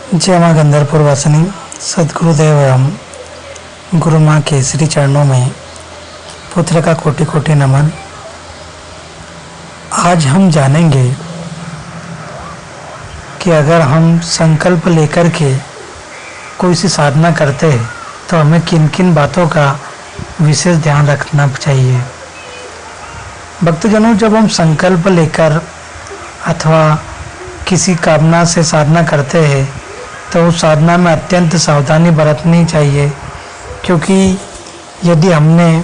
जय माँ गंधर्पुर वासिनी सद्गुरुदेव एवं गुरु माँ के श्री चरणों में पुत्र का कोटि कोटि नमन। आज हम जानेंगे कि अगर हम संकल्प लेकर के कोई सी साधना करते हैं तो हमें किन किन बातों का विशेष ध्यान रखना चाहिए। भक्तजनों, जब हम संकल्प लेकर अथवा किसी कामना से साधना करते हैं तो उस साधना में अत्यंत सावधानी बरतनी चाहिए, क्योंकि यदि हमने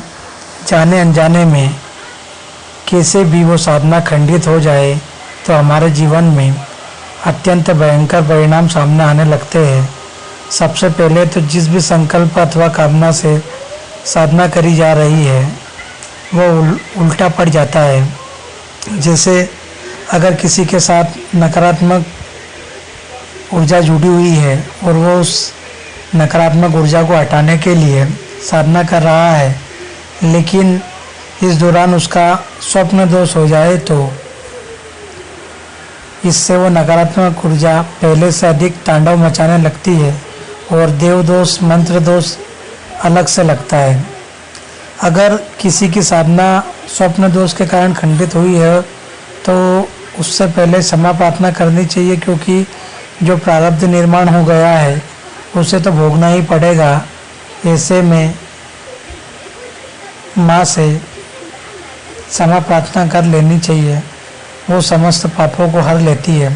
जाने अनजाने में कैसे भी वो साधना खंडित हो जाए तो हमारे जीवन में अत्यंत भयंकर परिणाम सामने आने लगते हैं। सबसे पहले तो जिस भी संकल्प अथवा कामना से साधना करी जा रही है वो उल्टा पड़ जाता है। जैसे अगर किसी के साथ नकारात्मक ऊर्जा जुड़ी हुई है और वो उस नकारात्मक ऊर्जा को हटाने के लिए साधना कर रहा है, लेकिन इस दौरान उसका स्वप्न दोष हो जाए तो इससे वो नकारात्मक ऊर्जा पहले से अधिक तांडव मचाने लगती है और देव दोष मंत्र दोष अलग से लगता है। अगर किसी की साधना स्वप्न दोष के कारण खंडित हुई है तो उससे पहले क्षमा प्रार्थना करनी चाहिए, क्योंकि जो प्रारब्ध निर्माण हो गया है उसे तो भोगना ही पड़ेगा। ऐसे में माँ से क्षमा प्रार्थना कर लेनी चाहिए, वो समस्त पापों को हर लेती है।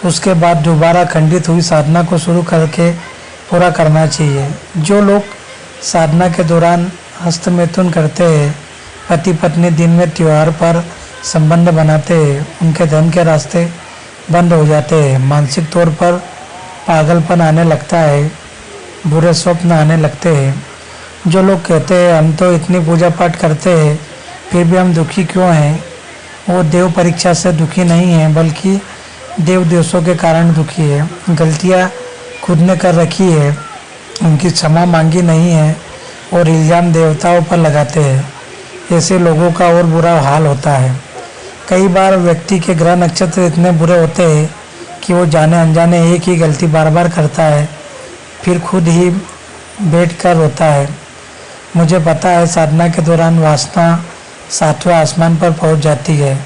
उसके बाद दोबारा खंडित हुई साधना को शुरू करके पूरा करना चाहिए। जो लोग साधना के दौरान हस्तमैथुन करते हैं, पति पत्नी दिन में त्यौहार पर संबंध बनाते हैं, उनके धन के रास्ते बंद हो जाते हैं, मानसिक तौर पर पागलपन आने लगता है, बुरे स्वप्न आने लगते हैं। जो लोग कहते हैं हम तो इतनी पूजा पाठ करते हैं फिर भी हम दुखी क्यों हैं, वो देव परीक्षा से दुखी नहीं है बल्कि देव दोषों के कारण दुखी है। गलतियाँ खुद ने कर रखी है, उनकी क्षमा मांगी नहीं है और इल्ज़ाम देवताओं पर लगाते हैं। ऐसे लोगों का और बुरा हाल होता है। कई बार व्यक्ति के ग्रह नक्षत्र इतने बुरे होते हैं कि वो जाने अनजाने एक ही गलती बार बार करता है, फिर खुद ही बैठकर रोता है। मुझे पता है साधना के दौरान वासना 7वें आसमान पर पहुंच जाती है,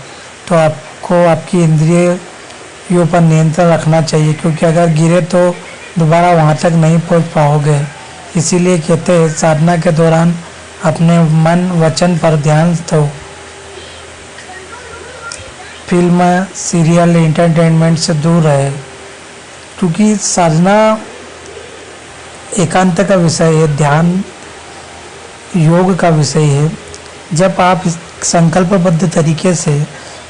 तो आपको आपकी इंद्रियों पर नियंत्रण रखना चाहिए, क्योंकि अगर गिरे तो दोबारा वहां तक नहीं पहुंच पाओगे। इसीलिए कहते हैं साधना के दौरान अपने मन वचन पर ध्यान दो। फिल्म सीरियल एंटरटेनमेंट से दूर रहे, क्योंकि साधना एकांत का विषय है, ध्यान योग का विषय है। जब आप संकल्पबद्ध तरीके से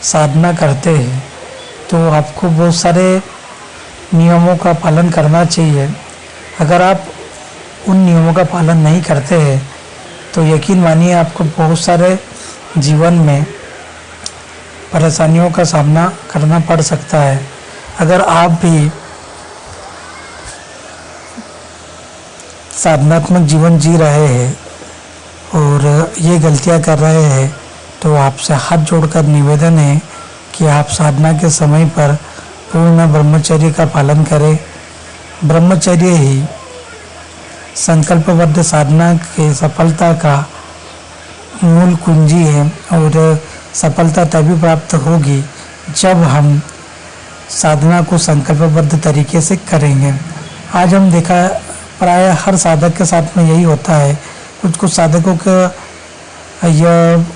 साधना करते हैं तो आपको बहुत सारे नियमों का पालन करना चाहिए। अगर आप उन नियमों का पालन नहीं करते हैं तो यकीन मानिए आपको बहुत सारे जीवन में परेशानियों का सामना करना पड़ सकता है। अगर आप भी साधनात्मक जीवन जी रहे हैं और ये गलतियां कर रहे हैं तो आपसे हाथ जोड़कर निवेदन है कि आप साधना के समय पर पूर्ण ब्रह्मचर्य का पालन करें। ब्रह्मचर्य ही संकल्पबद्ध साधना के सफलता का मूल कुंजी है और सफलता तभी प्राप्त होगी जब हम साधना को संकल्पबद्ध तरीके से करेंगे। आज हम देखा प्राय हर साधक के साथ में यही होता है। कुछ साधकों का यह